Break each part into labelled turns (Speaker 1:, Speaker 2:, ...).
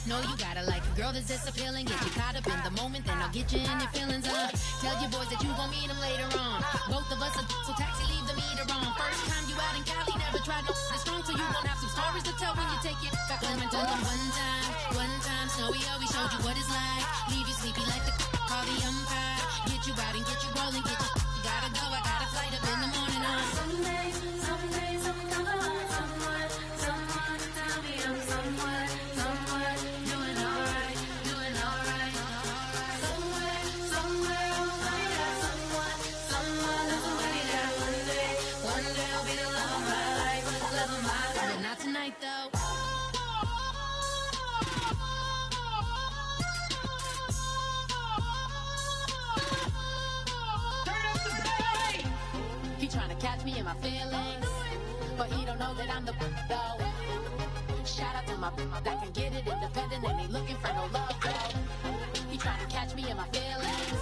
Speaker 1: know you gotta like a girl that's this appealing. Get you caught up in the moment, then I'll get you in your feelings. Tell your boys that you gon' meet them later on. Both of us are so taxi, leave the meter on. First time you out in Cali, never tried no this strong, so you gon' have some stories to tell when you take it back home and tell them one time, Snowy always showed you what it's like. Leave you sleepy like the call the umpire. Get you out and get you rolling, get you gotta go, I got a flight up in the morning on. Someday, someone tell me I'm somewhere, doing alright. Somewhere, I'll find out someone loves somebody that one day I'll be the love of my life, but not tonight though. Trying to catch me in my feelings, but he don't know that I'm the though. Shout out to my that can get it independent and ain't looking for no love though. He trying to catch me in my feelings,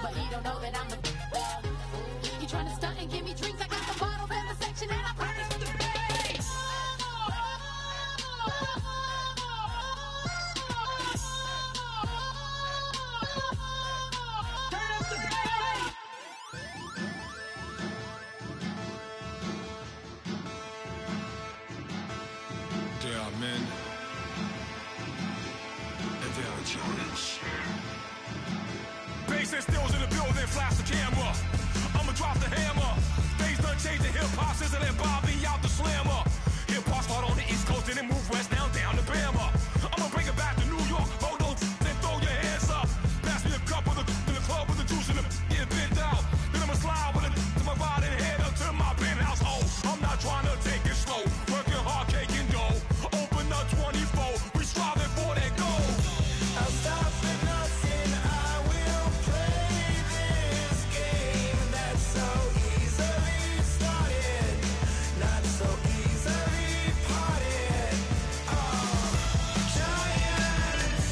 Speaker 1: but he don't know that I'm the though. He trying to stunt and give me drinks. I got the bottles in the section and I promise the bass.
Speaker 2: There are men, and there are giants. Bass and stills in the building, flash the camera. I'ma drop the hammer. Things done changed, the hip-hop sizzle and Bobby out the slammer. Hip-hop start on the East Coast, then it move west, down to Bama. I'ma bring it back to New York, hold on, then throw your hands up. Pass me a cup of the club with the juice in the get bent out. Then I'ma slide with it to my ride and head up to my penthouse. Oh, I'm not trying to take it slow, working hard, caking dough. 24, we striving for that goal.
Speaker 3: I'll stop for nothing, I will play this game that's so easily started, not so easily parted. Giants,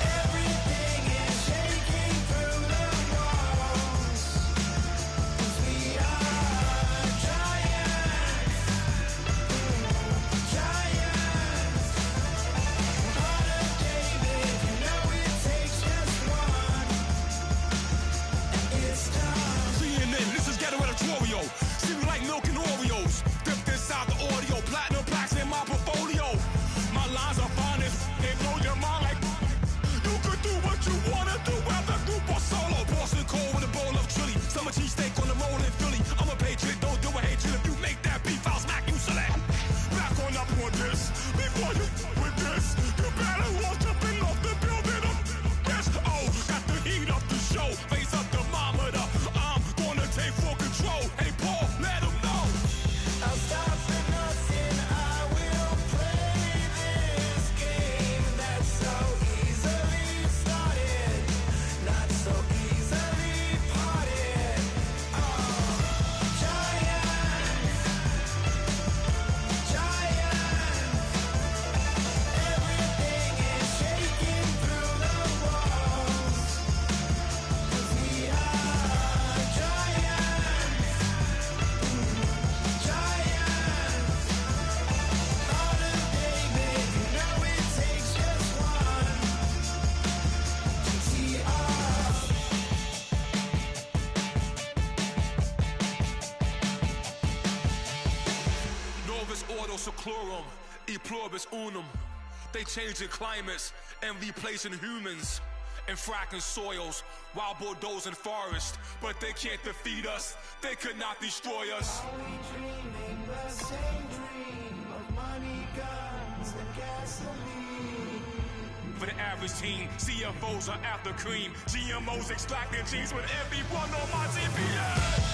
Speaker 3: everything is shaking through the walls, 'cause we are giants.
Speaker 2: See me like milk and Oreos, dipped inside the audio, platinum plaques in my portfolio. My lines are finest, they blow your mind like you could do what you wanna do, whether group or solo. Boston cold with a bowl of chili, summer cheesesteak on the roll in Philly. I'm a patriot, don't do a hatred. If you make that beef, I'll smack you silly. Back on up on this, before you with this, you better walk jumping off the building up. Yes, oh, got the heat up the show, face up the thermometer. I'm gonna take full control. Hey Paul, let him know.
Speaker 3: I'll stop for nothing, I will play this game that's so easily started, not so easily parted. Giants, everything is shaking through the walls, 'cause we are giants. Heart of David, you know it takes just one to tee off.
Speaker 2: Novus ordo seclorum, e pluribus unum. They changing climates and replacing humans and fracking soils, wild bulldozing forests. But they can't defeat us, they could not destroy us.
Speaker 3: Are we dreaming the same dream of money, guns, and gasoline?
Speaker 2: For the average team, CFOs are after cream, GMOs extracting genes with everyone on my TPS.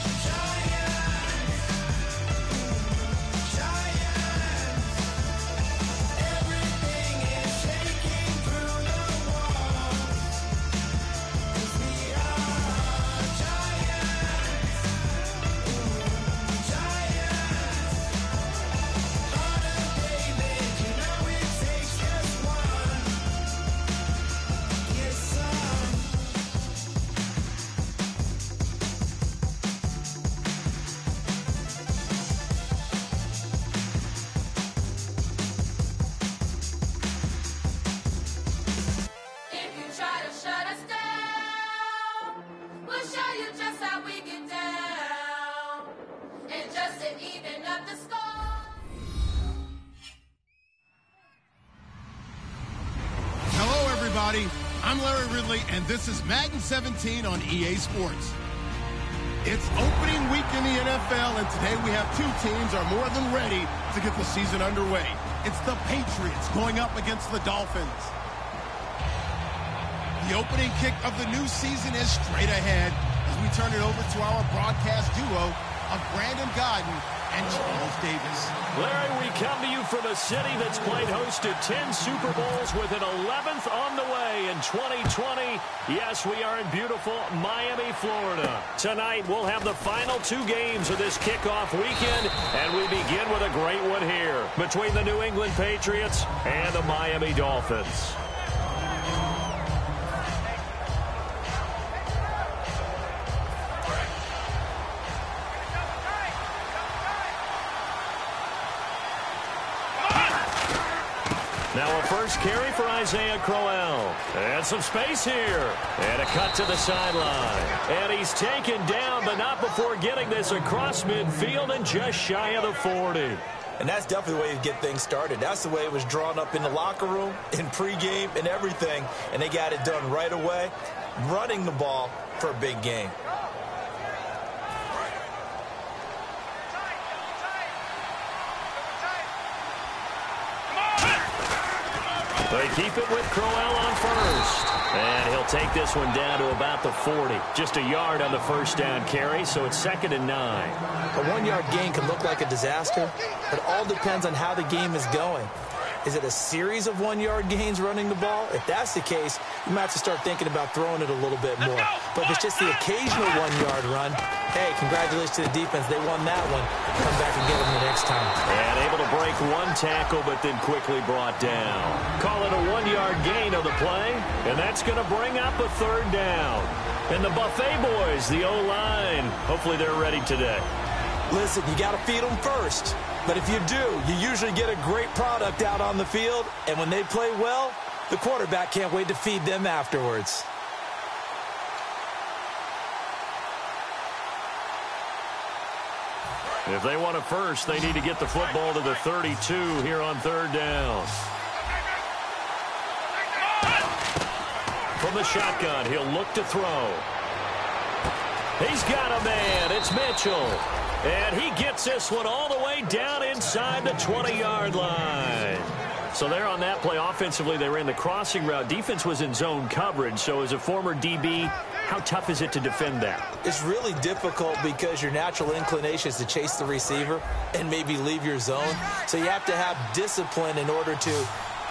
Speaker 3: Everything is shaking through the walls, 'cause we are giants. Heart of David, you know it takes just one. Get some.
Speaker 4: everybody. I'm Larry Ridley, and this is Madden 17 on EA Sports. It's opening week in the NFL, and today we have two teams are more than ready to get the season underway. It's the Patriots going up against the Dolphins. The opening kick of the new season is straight ahead as we turn it over to our broadcast duo of Brandon Godden and Charles Davis.
Speaker 5: Larry, we come to you from a city that's played host to 10 Super Bowls with an 11th on the way in 2020. Yes, we are in beautiful Miami, Florida. Tonight, we'll have the final two games of this kickoff weekend, and we begin with a great one here between the New England Patriots and the Miami Dolphins. Now a first carry for Isaiah Crowell. And some space here. And a cut to the sideline. And he's taken down, but not before getting this across midfield and just shy of the 40.
Speaker 6: And that's definitely the way to get things started. That's the way it was drawn up in the locker room, in pregame, and everything. And they got it done right away, running the ball for a big game.
Speaker 5: They keep it with Crowell on first. And he'll take this one down to about the 40. Just a yard on the first down carry, so it's 2nd and 9.
Speaker 6: A 1-yard gain can look like a disaster, but it all depends on how the game is going. Is it a series of 1-yard gains running the ball? If that's the case, you might have to start thinking about throwing it a little bit more. But if it's just the occasional 1-yard run, hey, congratulations to the defense. They won that one. Come back and get them the next time.
Speaker 5: And able to break one tackle, but then quickly brought down. Call it a 1-yard gain of the play, and that's going to bring up a 3rd down. And the Buffet boys, the O-line, hopefully they're ready today.
Speaker 6: Listen, you got to feed them first. But if you do, you usually get a great product out on the field. And when they play well, the quarterback can't wait to feed them afterwards.
Speaker 5: If they want a first, they need to get the football to the 32 here on 3rd down. From the shotgun, he'll look to throw. He's got a man. It's Mitchell. And he gets this one all the way down inside the 20-yard line. So there on that play, offensively, they ran the crossing route. Defense was in zone coverage. So as a former DB, how tough is it to defend that?
Speaker 6: It's really difficult because your natural inclination is to chase the receiver and maybe leave your zone. So you have to have discipline in order to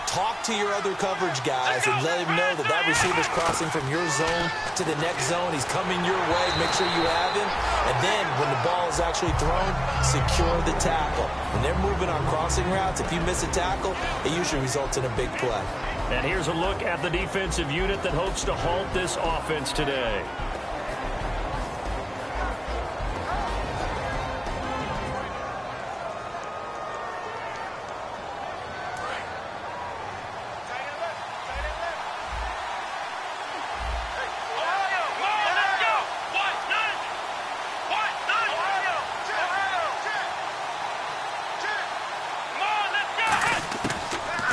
Speaker 6: talk to your other coverage guys and let him know that that receiver's crossing from your zone to the next zone. He's coming your way. Make sure you have him. And then when the ball is actually thrown, secure the tackle. When they're moving on crossing routes, if you miss a tackle, it usually results in a big play.
Speaker 5: And here's a look at the defensive unit that hopes to halt this offense today.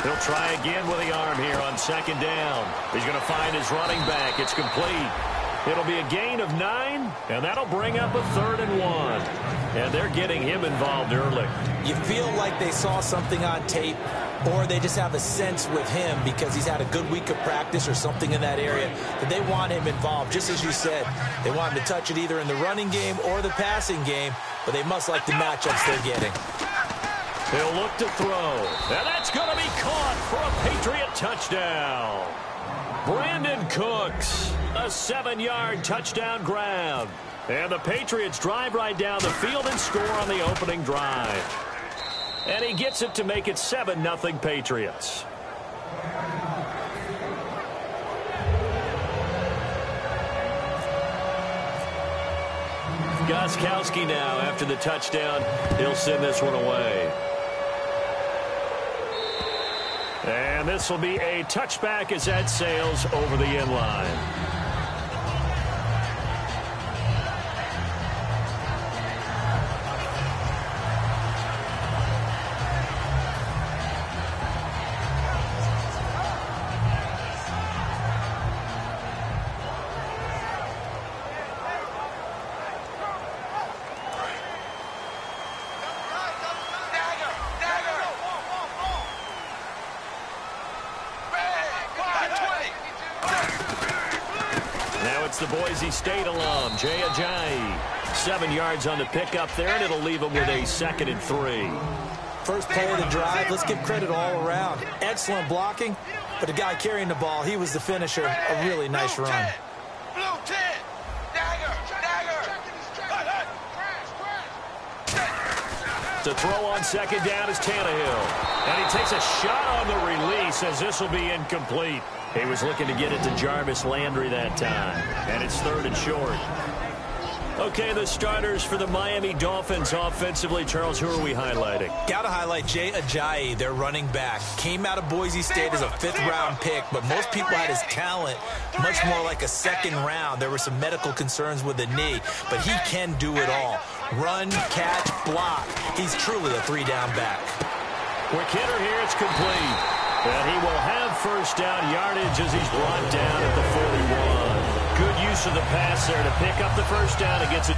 Speaker 5: He'll try again with the arm here on 2nd down. He's going to find his running back. It's complete. It'll be a gain of 9, and that'll bring up a 3rd and 1. And they're getting him involved early.
Speaker 6: You feel like they saw something on tape, or they just have a sense with him because he's had a good week of practice or something in that area that they want him involved. Just as you said, they want him to touch it either in the running game or the passing game, but they must like the matchups they're getting.
Speaker 5: He'll look to throw, and that's going to be caught for a Patriot touchdown. Brandon Cooks, a 7-yard touchdown grab. And the Patriots drive right down the field and score on the opening drive. And he gets it to make it 7-0 Patriots. Gostkowski now after the touchdown. He'll send this one away. And this will be a touchback as that sails over the end line. It's the Boise State alum, Jay Ajayi. 7 yards on the pickup there, and it'll leave him with a 2nd and 3.
Speaker 6: First play of the drive, let's give credit all around. Excellent blocking, but the guy carrying the ball, he was the finisher. A really nice run.
Speaker 3: Blue 10. Dagger.
Speaker 5: To throw on 2nd down is Tannehill. And he takes a shot on the release as this will be incomplete. He was looking to get it to Jarvis Landry that time. And it's 3rd and short. Okay, the starters for the Miami Dolphins offensively. Charles, who are we highlighting?
Speaker 6: Got to highlight Jay Ajayi, their running back. Came out of Boise State as a 5th-round pick, but most people had his talent much more like a 2nd round. There were some medical concerns with the knee, but he can do it all. Run, catch, block. He's truly a 3-down back.
Speaker 5: Quick hitter here, it's complete. And he will have first down yardage as he's brought down at the 41. Good use of the pass there to pick up the first down against it.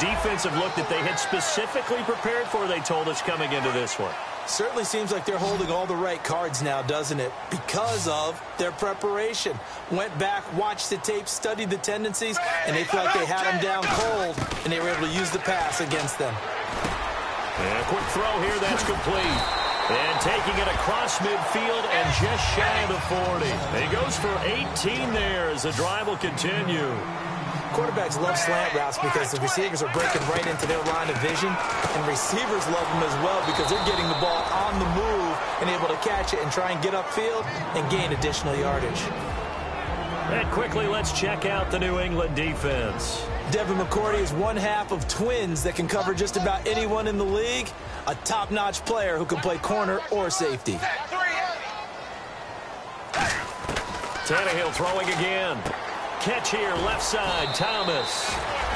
Speaker 5: Defensive look that they had specifically prepared for, they told us, coming into this one.
Speaker 6: Certainly seems like they're holding all the right cards now, doesn't it? Because of their preparation. Went back, watched the tape, studied the tendencies, and they felt like they had them down cold, and they were able to use the pass against them.
Speaker 5: And a quick throw here, that's complete. And taking it across midfield and just shy of the 40. He goes for 18 there as the drive will continue.
Speaker 6: Quarterbacks love slant routes because the receivers are breaking right into their line of vision, and receivers love them as well because they're getting the ball on the move and able to catch it and try and get upfield and gain additional yardage.
Speaker 5: And quickly, let's check out the New England defense.
Speaker 6: Devin McCourty is one half of twins that can cover just about anyone in the league. A top-notch player who can play corner or safety.
Speaker 5: Tannehill throwing again. Catch here, left side, Thomas.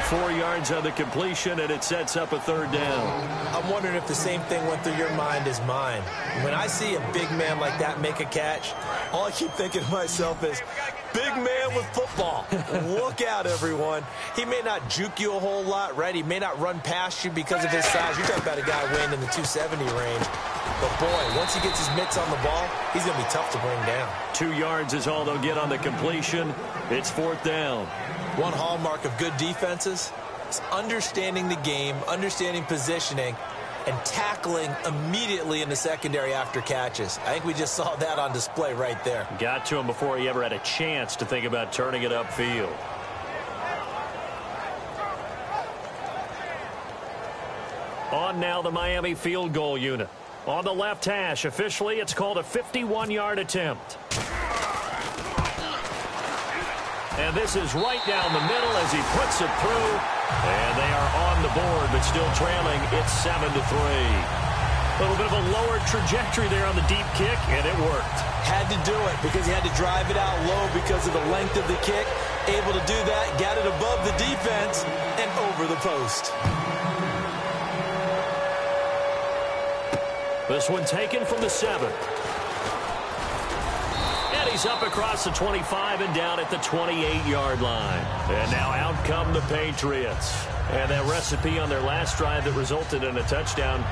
Speaker 5: 4 yards on the completion, and it sets up a 3rd down.
Speaker 6: I'm wondering if the same thing went through your mind as mine. When I see a big man like that make a catch, all I keep thinking to myself is, big man with football. Look out, everyone. He may not juke you a whole lot, right? He may not run past you because of his size. You're talking about a guy weighing in the 270 range. But, boy, once he gets his mitts on the ball, he's going to be tough to bring down.
Speaker 5: 2 yards is all they'll get on the completion. It's 4th down.
Speaker 6: One hallmark of good defenses is understanding the game, understanding positioning, and tackling immediately in the secondary after catches. I think we just saw that on display right there.
Speaker 5: Got to him before he ever had a chance to think about turning it upfield. On now the Miami field goal unit. On the left hash, officially, it's called a 51-yard attempt. And this is right down the middle as he puts it through. And they are on the board, but still trailing. It's 7-3. A little bit of a lower trajectory there on the deep kick, and it worked.
Speaker 6: Had to do it because he had to drive it out low because of the length of the kick. Able to do that, got it above the defense, and over the post.
Speaker 5: This one taken from the 7. And he's up across the 25 and down at the 28-yard line. And now out come the Patriots. And that recipe on their last drive that resulted in a touchdown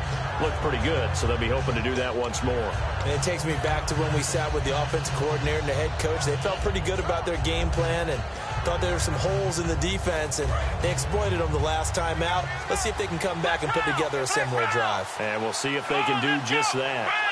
Speaker 5: looked pretty good, so they'll be hoping to do that once more.
Speaker 6: And it takes me back to when we sat with the offensive coordinator and the head coach. They felt pretty good about their game plan and thought there were some holes in the defense, and they exploited them the last time out. Let's see if they can come back and put together a similar drive.
Speaker 5: And we'll see if they can do just that.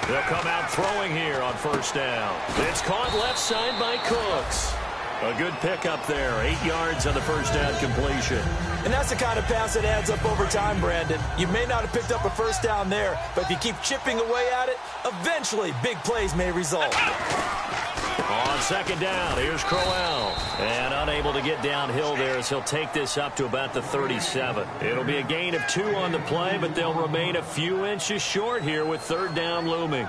Speaker 5: They'll come out throwing here on first down. It's caught left side by Cooks. A good pickup there. 8 yards on the first down completion.
Speaker 6: And that's the kind of pass that adds up over time, Brandon. You may not have picked up a first down there, but if you keep chipping away at it, eventually big plays may result.
Speaker 5: On second down, here's Crowell. And unable to get downhill there as he'll take this up to about the 37. It'll be a gain of 2 on the play, but they'll remain a few inches short here with third down looming.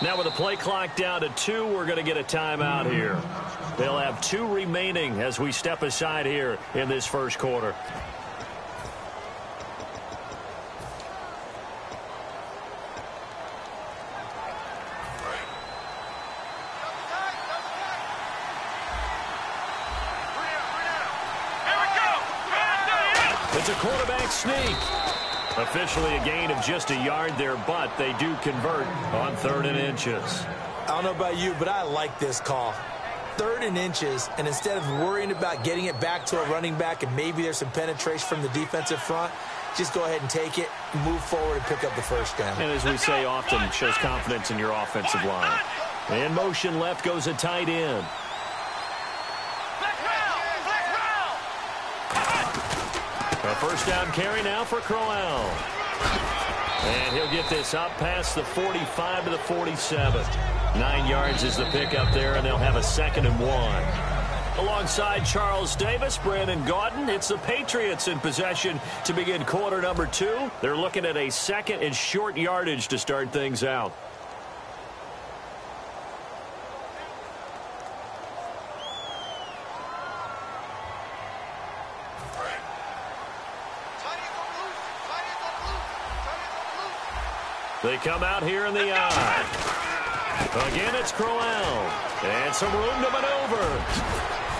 Speaker 5: Now with the play clock down to 2, we're going to get a timeout here. They'll have 2 remaining as we step aside here in this first quarter. It's a quarterback sneak. Officially a gain of just a yard there, but they do convert on 3rd and inches.
Speaker 6: I don't know about you, but I like this call. 3rd and inches, and instead of worrying about getting it back to a running back and maybe there's some penetration from the defensive front, just go ahead and take it, move forward, and pick up the first down.
Speaker 5: And as we say often, it shows confidence in your offensive line. In motion left goes a tight end. A first down carry now for Crowell. And he'll get this up past the 45 to the 47. 9 yards is the pickup there, and they'll have a 2nd and 1. Alongside Charles Davis, Brandon Gaudin, it's the Patriots in possession to begin quarter number 2. They're looking at a 2nd and short yardage to start things out. They come out here in the eye. Again, it's Crowell. And some room to maneuver.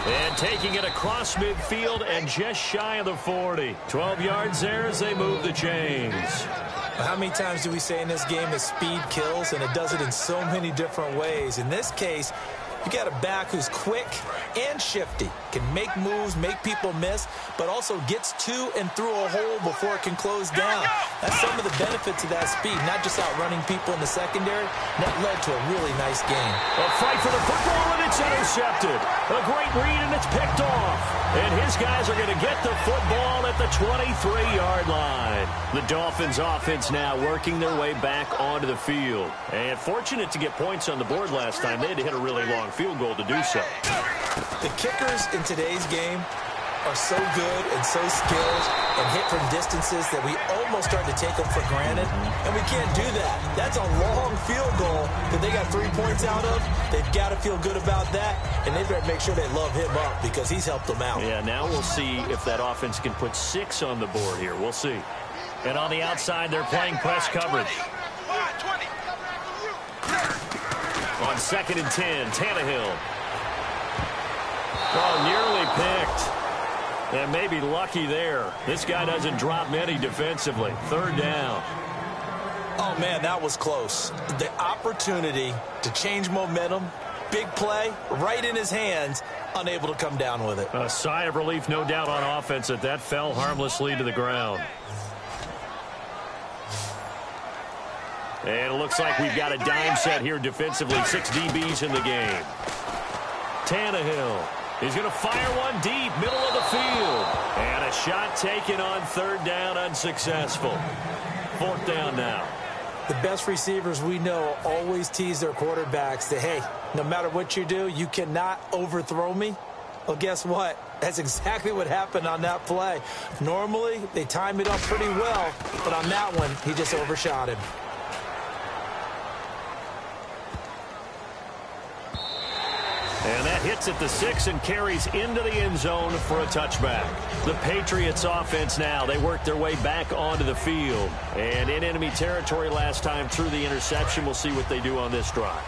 Speaker 5: And taking it across midfield and just shy of the 40. 12 yards there as they move the chains.
Speaker 6: How many times do we say in this game that speed kills, and it does it in so many different ways? In this case, you got a back who's quick and shifty, can make moves, make people miss, but also gets to and through a hole before it can close down. That's some of the benefits of that speed, not just outrunning people in the secondary. That led to a really nice game.
Speaker 5: A fight for the football, and it's intercepted. A great read, and it's picked off. And his guys are going to get the football at the 23-yard line. The Dolphins offense now working their way back onto the field. And fortunate to get points on the board last time. They had to hit a really long field goal to do so.
Speaker 6: The kickers in today's game are so good and so skilled and hit from distances that we almost start to take them for granted, and we can't do that. That's a long field goal that they got 3 points out of. They've got to feel good about that, and they better make sure they love him up because he's helped them out.
Speaker 5: Yeah, now we'll see if that offense can put 6 on the board here. We'll see. And on the outside, they're playing press coverage. On 2nd and 10, Tannehill. Oh, nearly picked. And maybe lucky there. This guy doesn't drop many defensively. 3rd down.
Speaker 6: Oh, man, that was close. The opportunity to change momentum, big play, right in his hands, unable to come down with it.
Speaker 5: A sigh of relief, no doubt, on offense that fell harmlessly to the ground. And it looks like we've got a dime set here defensively. 6 DBs in the game. Tannehill. He's going to fire one deep, middle of the field. And a shot taken on 3rd down, unsuccessful. 4th down now.
Speaker 6: The best receivers we know always tease their quarterbacks that, hey, no matter what you do, you cannot overthrow me. Well, guess what? That's exactly what happened on that play. Normally, they time it up pretty well, but on that one, he just overshot him.
Speaker 5: And that hits at the 6 and carries into the end zone for a touchback. The Patriots offense now, they work their way back onto the field. And in enemy territory last time through the interception. We'll see what they do on this drive.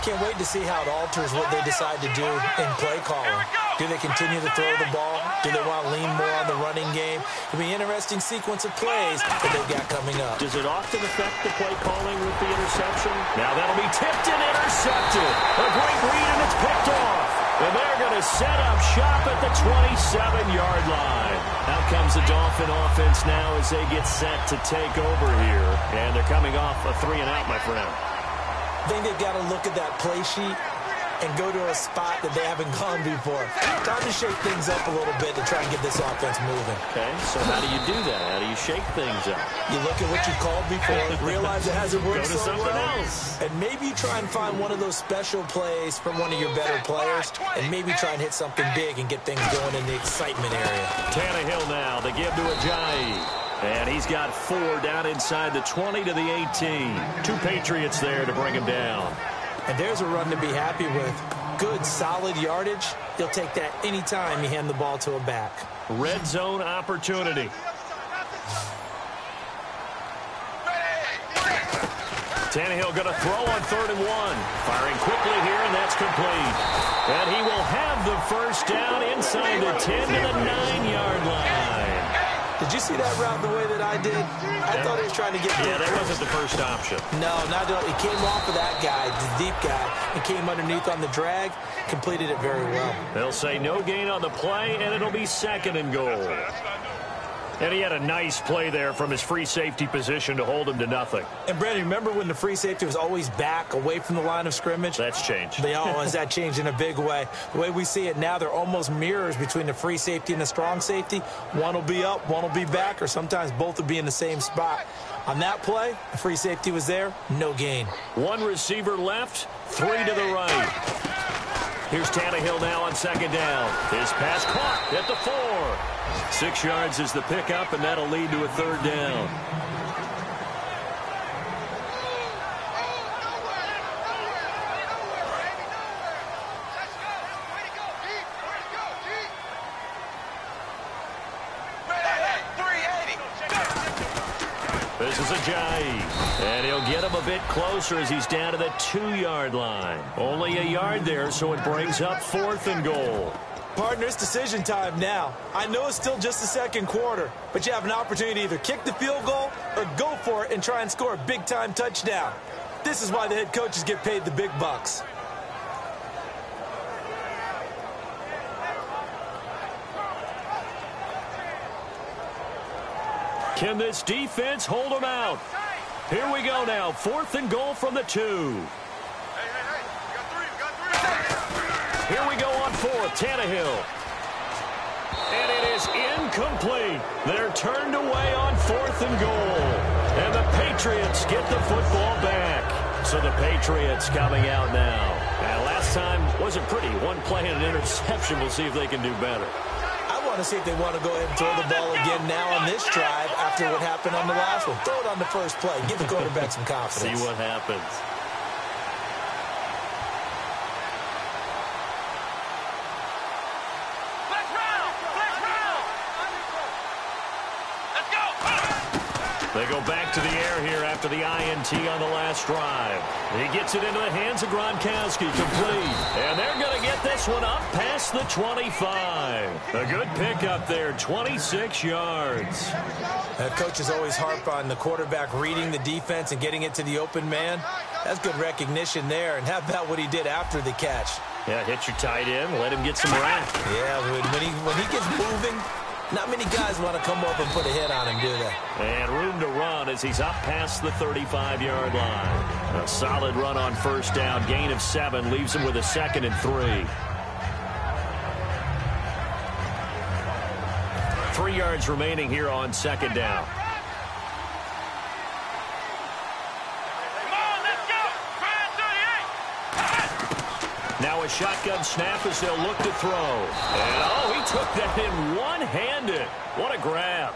Speaker 6: Can't wait to see how it alters what they decide to do in play calling. Do they continue to throw the ball? Do they want to lean more on the running game? It'll be an interesting sequence of plays that they've got coming up.
Speaker 5: Does it often affect the play calling with the interception? Now that'll be tipped and intercepted. A great read, and it's picked off. And they're going to set up shop at the 27-yard line. Out comes the Dolphin offense now as they get set to take over here. And they're coming off a 3-and-out, my friend.
Speaker 6: I think they've got to look at that play sheet and go to a spot that they haven't gone before. Time to shake things up a little bit to try and get this offense moving.
Speaker 5: Okay, so how do you do that? How do you shake things up?
Speaker 6: You look at what you called before, realize it hasn't worked
Speaker 5: Go to
Speaker 6: so
Speaker 5: something
Speaker 6: well,
Speaker 5: else.
Speaker 6: and maybe you try and find one of those special plays from one of your better players, and maybe try and hit something big and get things going in the excitement area.
Speaker 5: Tannehill now, they give to Ajayi. And he's got 4 down inside the 20 to the 18. 2 Patriots there to bring him down.
Speaker 6: And there's a run to be happy with. Good, solid yardage. He'll take that anytime you hand the ball to a back.
Speaker 5: Red zone opportunity. Tannehill going to throw on 3rd and 1. Firing quickly here, and that's complete. And he will have the first down inside the 10 to the 9-yard line.
Speaker 6: Did you see that route the way that I did? I thought he was trying to get...
Speaker 5: Yeah, that wasn't the first option.
Speaker 6: No, not at all. He came off of that guy, the deep guy, and came underneath on the drag. Completed it very well.
Speaker 5: They'll say no gain on the play, and it'll be 2nd and goal. And he had a nice play there from his free safety position to hold him to nothing.
Speaker 6: And, Brandon, remember when the free safety was always back, away from the line of scrimmage?
Speaker 5: That's changed.
Speaker 6: Has that changed in a big way? The way we see it now, they're almost mirrors between the free safety and the strong safety. One will be up, one will be back, or sometimes both will be in the same spot. On that play, the free safety was there, no gain.
Speaker 5: 1 receiver left, 3 to the right. Here's Tannehill now on 2nd down. His pass caught at the 4. 6 yards is the pickup, and that'll lead to a 3rd down. This is Ajayi, and he'll get him a bit closer as he's down to the 2-yard line. Only a yard there, so it brings up 4th and goal.
Speaker 6: Partner, it's decision time now. I know it's still just the 2nd quarter, but you have an opportunity to either kick the field goal or go for it and try and score a big-time touchdown. This is why the head coaches get paid the big bucks.
Speaker 5: Can this defense hold them out? Here we go now. 4th and goal from the 2. Here we go on 4th. Tannehill. And it is incomplete. They're turned away on 4th and goal. And the Patriots get the football back. So the Patriots coming out now. And last time wasn't pretty. 1 play and an interception. We'll see if they can do better.
Speaker 6: I want to see if they want to go ahead and throw the ball again now on this drive after what happened on the last one. Throw it on the first play. Give the quarterback some confidence.
Speaker 5: See what happens. They go back to the air here after the INT on the last drive. He gets it into the hands of Gronkowski, complete. And they're going to get this one up past the 25. A good pickup there, 26 yards.
Speaker 6: Coaches always harp on the quarterback reading the defense and getting it to the open man. That's good recognition there. And how about what he did after the catch?
Speaker 5: Yeah, hit your tight end, let him get some rap.
Speaker 6: Yeah, when he gets moving, not many guys want to come up and put a hit on him, do they?
Speaker 5: And room to run as he's up past the 35-yard line. A solid run on 1st down. Gain of 7 leaves him with a 2nd and 3. 3 yards remaining here on 2nd down. Now a shotgun snap as they'll look to throw. And, he took that in one-handed. What a grab.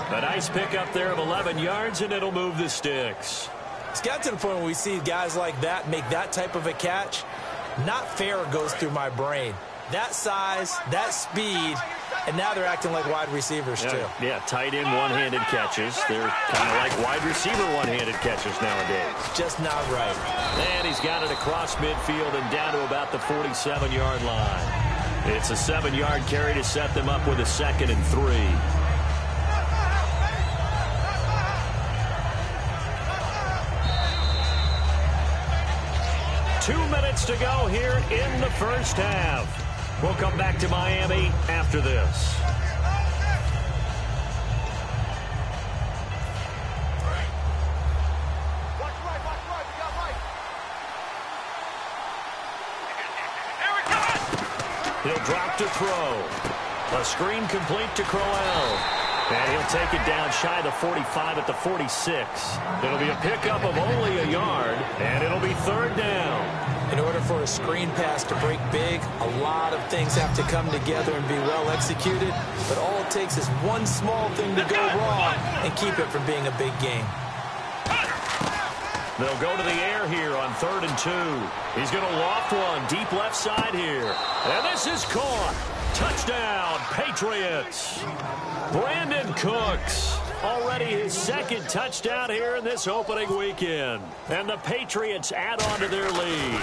Speaker 5: A nice pickup there of 11 yards, and it'll move the sticks.
Speaker 6: It's got to the point where we see guys like that make that type of a catch. Not fair goes through my brain. That size, that speed, and now they're acting like wide receivers, too.
Speaker 5: Yeah, tight end one-handed catches. They're kind of like wide receiver one-handed catches nowadays.
Speaker 6: Just not right.
Speaker 5: And he's got it across midfield and down to about the 47-yard line. It's a 7-yard carry to set them up with a 2nd and 3. Two minutes to go here in the first half. We'll come back to Miami after this. He'll drop to throw. A screen complete to Crowell. And he'll take it down shy of the 45 at the 46. It'll be a pickup of only a yard, and it'll be third down.
Speaker 6: In order for a screen pass to break big, a lot of things have to come together and be well executed. But all it takes is one small thing to go wrong and keep it from being a big game.
Speaker 5: They'll go to the air here on 3rd and 2. He's going to loft one deep left side here. And this is caught. Touchdown, Patriots. Brandon Cooks, already his second touchdown here in this opening weekend. And the Patriots add on to their lead.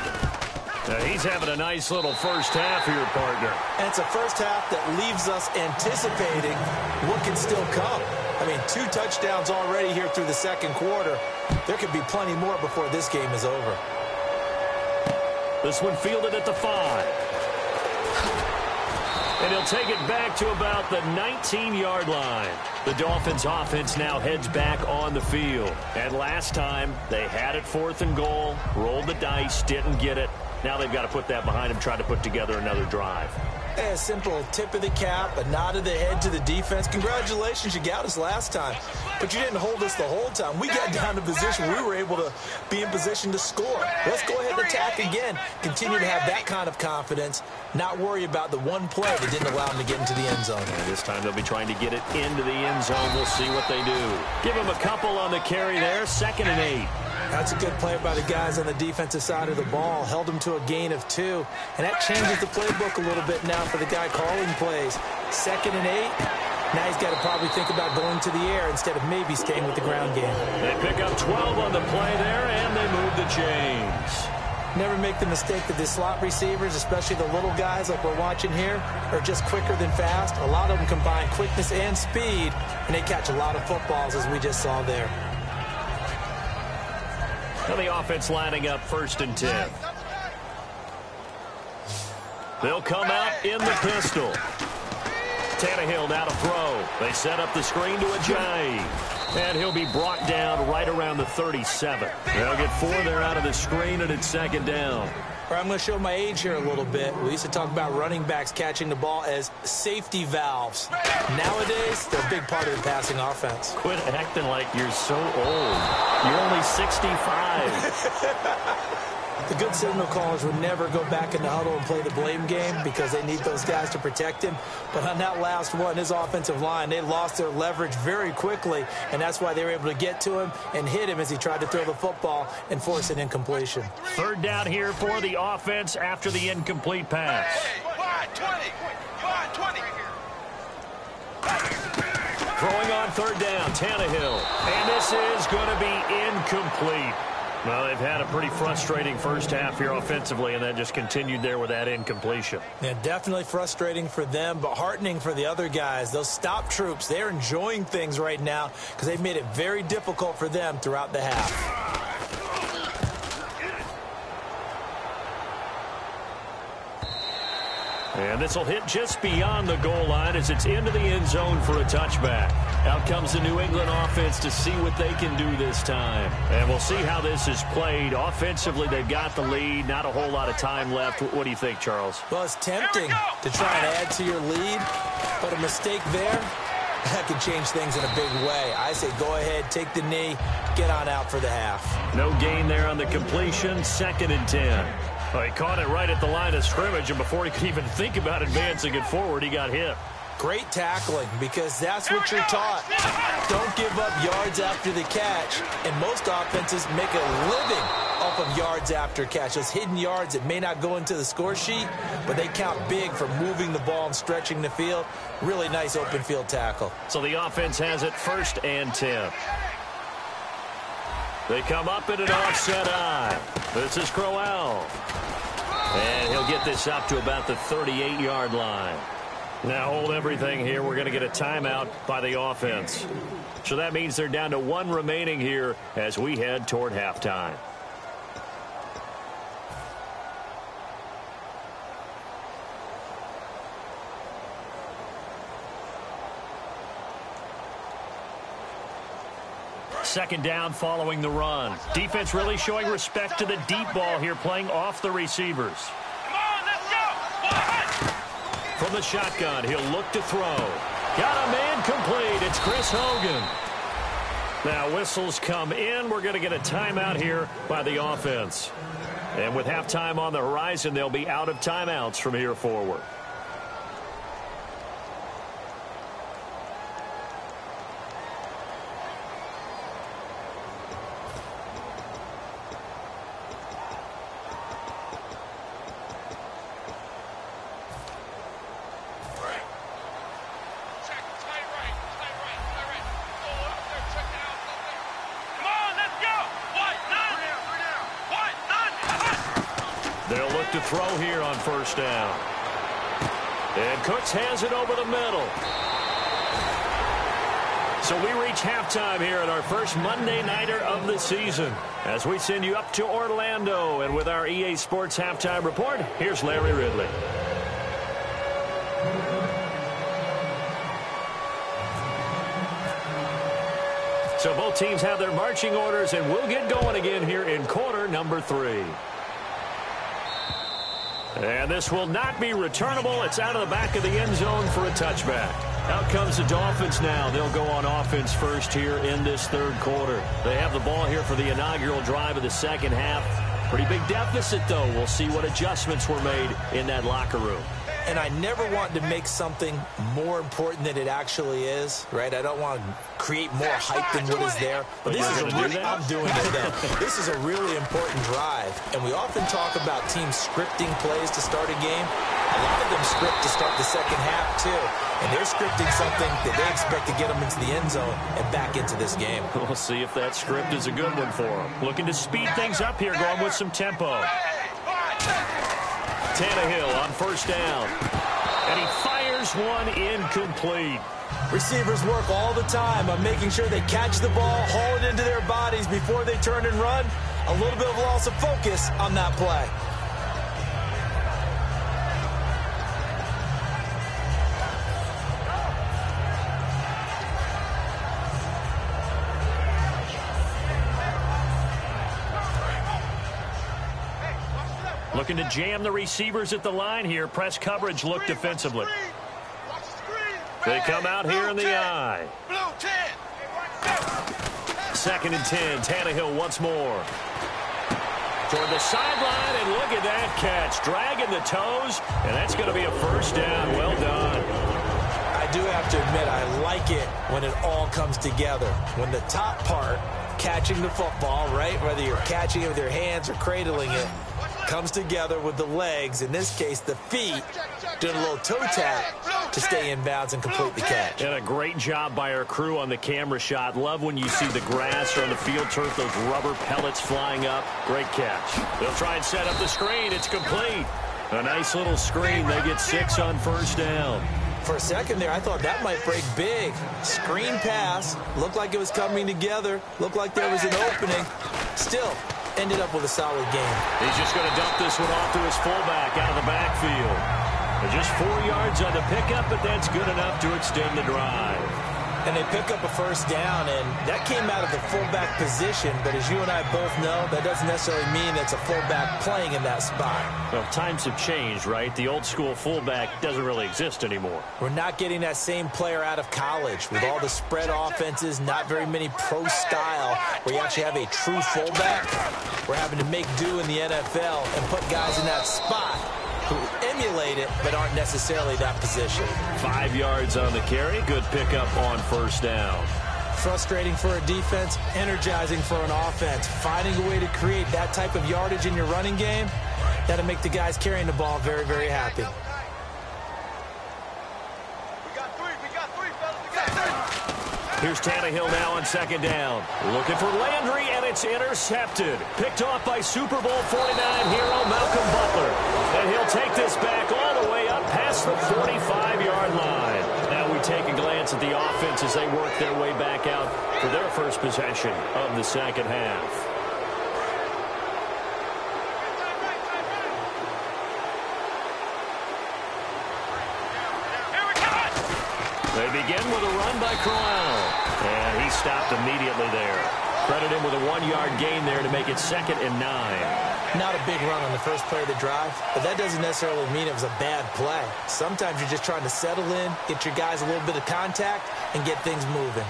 Speaker 5: Now he's having a nice little first half here, partner.
Speaker 6: And it's a first half that leaves us anticipating what can still come. I mean, 2 touchdowns already here through the second quarter. There could be plenty more before this game is over.
Speaker 5: This one fielded at the 5. And he'll take it back to about the 19-yard line. The Dolphins' offense now heads back on the field. And last time, they had it 4th and goal, rolled the dice, didn't get it. Now they've got to put that behind them, try to put together another drive.
Speaker 6: A simple tip of the cap, a nod of the head to the defense. Congratulations, you got us last time. But you didn't hold us the whole time. We got down to position where we were able to be in position to score. Let's go ahead and attack again. Continue to have that kind of confidence. Not worry about the one play that didn't allow them to get into the end zone.
Speaker 5: And this time they'll be trying to get it into the end zone. We'll see what they do. Give them a couple on the carry there. 2nd and 8.
Speaker 6: That's a good play by the guys on the defensive side of the ball. Held them to a gain of 2. And that changes the playbook a little bit now for the guy calling plays. 2nd and 8. Now he's got to probably think about going to the air instead of maybe staying with the ground game.
Speaker 5: They pick up 12 on the play there, and they move the chains.
Speaker 6: Never make the mistake that the slot receivers, especially the little guys like we're watching here, are just quicker than fast. A lot of them combine quickness and speed, and they catch a lot of footballs, as we just saw there.
Speaker 5: Now the offense lining up 1st and 10. They'll come out in the pistol. Tannehill now to throw. They set up the screen to Ajayi. And he'll be brought down right around the 37. They'll get 4 there out of the screen, and it's 2nd down.
Speaker 6: I'm going to show my age here a little bit. We used to talk about running backs catching the ball as safety valves. Nowadays, they're a big part of the passing offense.
Speaker 5: Quit acting like you're so old. You're only 65.
Speaker 6: The good signal callers would never go back in the huddle and play the blame game because they need those guys to protect him. But on that last one, his offensive line, they lost their leverage very quickly, and that's why they were able to get to him and hit him as he tried to throw the football and force an incompletion.
Speaker 5: 3rd down here for the offense after the incomplete pass. Throwing on 3rd down, Tannehill. And this is going to be incomplete. Well, they've had a pretty frustrating first half here offensively, and that just continued there with that incompletion.
Speaker 6: Yeah, definitely frustrating for them, but heartening for the other guys. Those stop troops, they're enjoying things right now because they've made it very difficult for them throughout the half.
Speaker 5: And this will hit just beyond the goal line as it's into the end zone for a touchback. Out comes the New England offense to see what they can do this time. And we'll see how this is played. Offensively, they've got the lead. Not a whole lot of time left. What do you think, Charles?
Speaker 6: Well, it's tempting to try and add to your lead, but a mistake there, that could change things in a big way. I say go ahead, take the knee, get on out for the half.
Speaker 5: No gain there on the completion. 2nd and 10. Well, he caught it right at the line of scrimmage, and before he could even think about advancing it forward, he got hit.
Speaker 6: Great tackling, because that's what you're taught. Don't give up yards after the catch, and most offenses make a living off of yards after catch. Those hidden yards that may not go into the score sheet, but they count big for moving the ball and stretching the field. Really nice open field tackle.
Speaker 5: So the offense has it 1st and 10. They come up in an offset eye. This is Crowell. And he'll get this up to about the 38-yard line. Now hold everything here. We're going to get a timeout by the offense. So that means they're down to 1 remaining here as we head toward halftime. Second down following the run. Defense really showing respect to the deep ball here, playing off the receivers.
Speaker 2: Come on, let's go!
Speaker 5: From the shotgun, he'll look to throw. Got a man complete. It's Chris Hogan. Now whistles come in. We're going to get a timeout here by the offense. And with halftime on the horizon, they'll be out of timeouts from here forward. They'll look to throw here on first down. And Cooks has it over the middle. So we reach halftime here at our first Monday Nighter of the season. As we send you up to Orlando, and with our EA Sports Halftime Report, here's Larry Ridley. So both teams have their marching orders, and we'll get going again here in quarter number 3. And this will not be returnable. It's out of the back of the end zone for a touchback. Out comes the Dolphins now. They'll go on offense first here in this third quarter. They have the ball here for the inaugural drive of the second half. Pretty big deficit, though. We'll see what adjustments were made in that locker room.
Speaker 6: And I never want to make something more important than it actually is, right? I don't want to create more hype than what is there. But this is I'm doing it, though. This is a really important drive. And we often talk about teams scripting plays to start a game. A lot of them script to start the second half, too. And they're scripting something that they expect to get them into the end zone and back into this game.
Speaker 5: We'll see if that script is a good one for them. Looking to speed things up here, going with some tempo. Tannehill on first down. And he fires one incomplete.
Speaker 6: Receivers work all the time on making sure they catch the ball, haul it into their bodies before they turn and run. A little bit of loss of focus on that play.
Speaker 5: Looking to jam the receivers at the line here. Press coverage look defensively. They come out here in the eye. Second and 10. Tannehill once more. Toward the sideline, and look at that catch. Dragging the toes, and that's going to be a first down. Well done.
Speaker 6: I do have to admit, I like it when it all comes together. When the top part, catching the football, right, whether you're catching it with your hands or cradling it, comes together with the legs, in this case the feet, doing a little toe tap to stay in bounds and complete the catch.
Speaker 5: And a great job by our crew on the camera shot. Love when you see the grass or on the field turf, those rubber pellets flying up. Great catch. They'll try and set up the screen. It's complete. A nice little screen. They get 6 on first down.
Speaker 6: For a second there, I thought that might break big. Screen pass. Looked like it was coming together. Looked like there was an opening. Still, ended up with a solid game.
Speaker 5: He's just going to dump this one off to his fullback out of the backfield. They're just 4 yards on the pickup, but that's good enough to extend the drive.
Speaker 6: And they pick up a first down, and that came out of the fullback position. But as you and I both know, that doesn't necessarily mean it's a fullback playing in that spot.
Speaker 5: Well, times have changed, right? The old school fullback doesn't really exist anymore.
Speaker 6: We're not getting that same player out of college. With all the spread offenses, not very many pro style, where you actually have a true fullback. We're having to make do in the NFL and put guys in that spot who emulate it but aren't necessarily that position.
Speaker 5: 5 yards on the carry. Good pickup on first down.
Speaker 6: Frustrating for a defense, energizing for an offense. Finding a way to create that type of yardage in your running game, that'll make the guys carrying the ball very, very happy.
Speaker 5: Here's Tannehill now on second down. Looking for Landry, and it's intercepted. Picked off by Super Bowl 49 hero Malcolm Butler. And he'll take this back all the way up past the 45-yard line. Now we take a glance at the offense as they work their way back out for their first possession of the second half. They begin with a run by Corral. And he stopped immediately there. Credit him with a 1-yard gain there to make it 2nd and 9.
Speaker 6: Not a big run on the first play of the drive, but that doesn't necessarily mean it was a bad play. Sometimes you're just trying to settle in, get your guys a little bit of contact, and get things moving.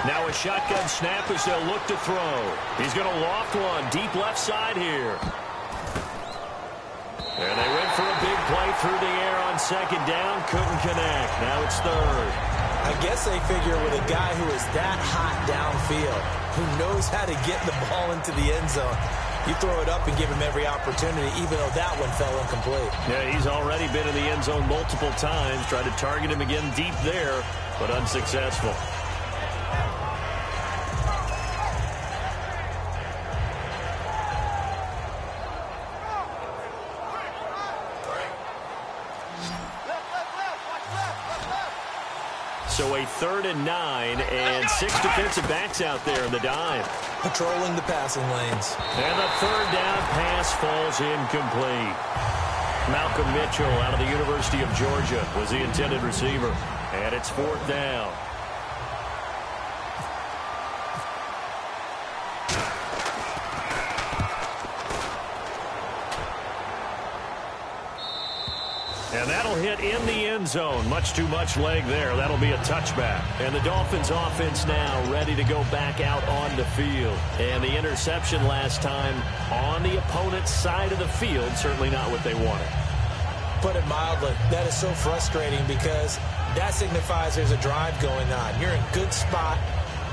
Speaker 5: Now a shotgun snap as they'll look to throw. He's going to loft one deep left side here. And they went for a big play through the air on second down. Couldn't connect. Now it's third.
Speaker 6: I guess they figure with a guy who is that hot downfield, who knows how to get the ball into the end zone, you throw it up and give him every opportunity, even though that one fell incomplete.
Speaker 5: Yeah, he's already been in the end zone multiple times. Tried to target him again deep there, but unsuccessful. So a 3rd and 9 and 6 defensive backs out there in the dime.
Speaker 6: Patrolling the passing lanes.
Speaker 5: And the 3rd down pass falls incomplete. Malcolm Mitchell out of the University of Georgia was the intended receiver. And it's 4th down. And that'll hit in the end zone. Much too much leg there. That'll be a touchback. And the Dolphins offense now ready to go back out on the field. And the interception last time on the opponent's side of the field, certainly not what they wanted.
Speaker 6: Put it mildly, that is so frustrating because that signifies there's a drive going on. You're in good spot,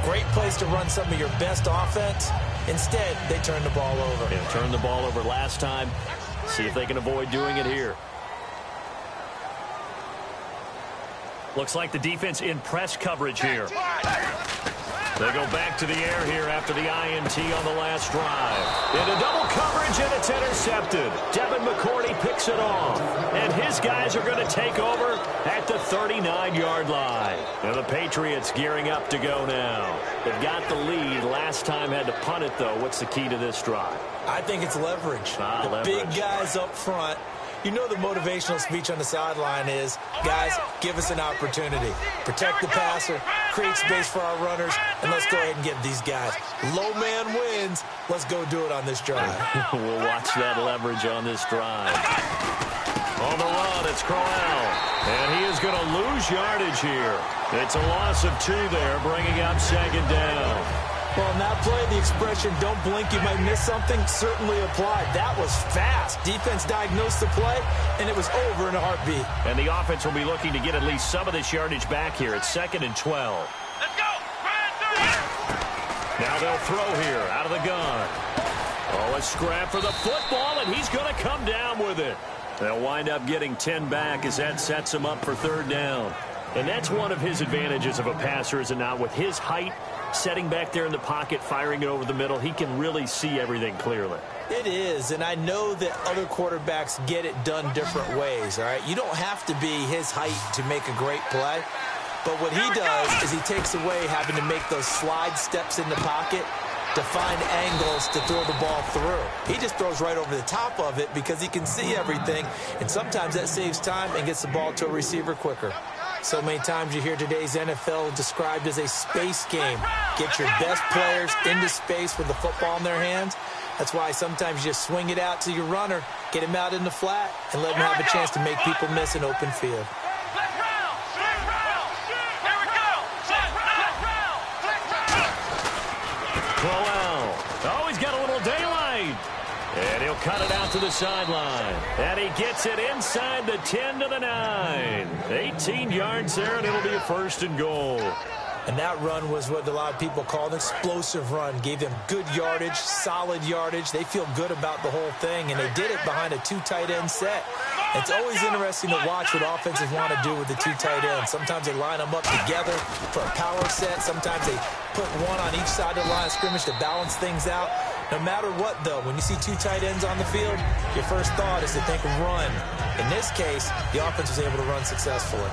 Speaker 6: great place to run some of your best offense. Instead, they turn the ball over.
Speaker 5: Yeah, turned the ball over last time. See if they can avoid doing it here. Looks like the defense in press coverage here. They go back to the air here after the INT on the last drive. Into double coverage, and it's intercepted. Devin McCourty picks it off. And his guys are going to take over at the 39-yard line. And the Patriots gearing up to go now. They've got the lead. Last time had to punt it, though. What's the key to this drive?
Speaker 6: I think it's leverage.
Speaker 5: Leverage.
Speaker 6: Big guys up front. You know the motivational speech on the sideline is, guys, give us an opportunity. Protect the passer, create space for our runners, and let's go ahead and get these guys. Low man wins. Let's go do it on this drive.
Speaker 5: We'll watch that leverage on this drive. On the run, it's Crowell. And he is going to lose yardage here. It's a loss of 2 there, bringing up second down.
Speaker 6: Well, in that play, the expression, don't blink, you might miss something, certainly applied. That was fast. Defense diagnosed the play, and it was over in a heartbeat.
Speaker 5: And the offense will be looking to get at least some of this yardage back here. It's 2nd and 12.
Speaker 2: Let's go!
Speaker 5: Now they'll throw here out of the gun. Oh, a scrap for the football, and he's going to come down with it. They'll wind up getting 10 back as that sets him up for 3rd down. And that's one of his advantages of a passer, is it not? With his height, setting back there in the pocket, firing it over the middle, he can really see everything clearly.
Speaker 6: It is, and I know that other quarterbacks get it done different ways, all right? You don't have to be his height to make a great play, but what he does is he takes away having to make those slide steps in the pocket to find angles to throw the ball through. He just throws right over the top of it because he can see everything, and sometimes that saves time and gets the ball to a receiver quicker. So many times you hear today's NFL described as a space game. Get your best players into space with the football in their hands. That's why sometimes you just swing it out to your runner, get him out in the flat, and let him have a chance to make people miss an open field.
Speaker 5: Crowell. Oh, he's got a little daylight. And he'll cut it out to the sideline. And he gets it inside the 10 to the 9. 18 yards there, and it'll be a 1st and goal.
Speaker 6: And that run was what a lot of people call an explosive run. Gave them good yardage, solid yardage. They feel good about the whole thing, and they did it behind a 2 tight end set. It's always interesting to watch what offenses want to do with the 2 tight ends. Sometimes they line them up together for a power set. Sometimes they put one on each side of the line of scrimmage to balance things out. No matter what, though, when you see 2 tight ends on the field, your first thought is to think run. In this case, the offense was able to run successfully.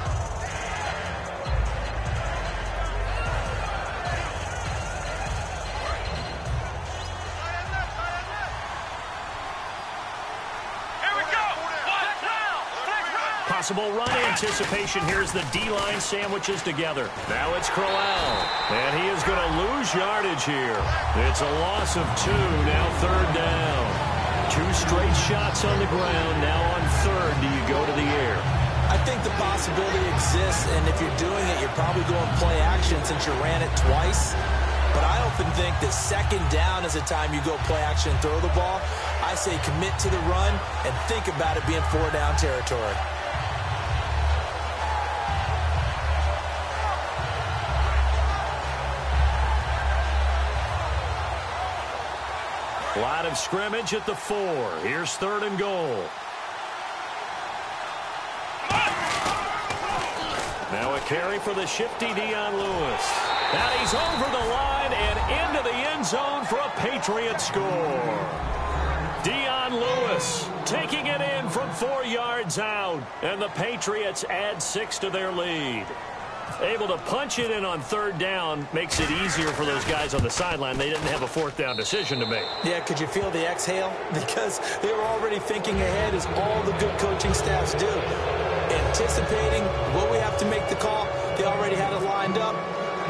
Speaker 5: Possible run anticipation. Here's the D-line sandwiches together. Now it's Crowell. And he is going to lose yardage here. It's a loss of 2. Now 3rd down. 2 straight shots on the ground. Now on 3rd, do you go to the air?
Speaker 6: I think the possibility exists, and if you're doing it, you're probably going play action since you ran it twice. But I often think that 2nd down is the time you go play action and throw the ball. I say commit to the run and think about it being 4-down territory.
Speaker 5: Line of scrimmage at the 4. Here's 3rd and goal. Now a carry for the shifty Dion Lewis. And he's over the line and into the end zone for a Patriot score. Dion Lewis taking it in from 4 yards out. And the Patriots add 6 to their lead. Able to punch it in on 3rd down makes it easier for those guys on the sideline. They didn't have a 4th down decision to make.
Speaker 6: Yeah, could you feel the exhale? Because they were already thinking ahead, as all the good coaching staffs do. Anticipating, will we have to make the call? They already had it lined up.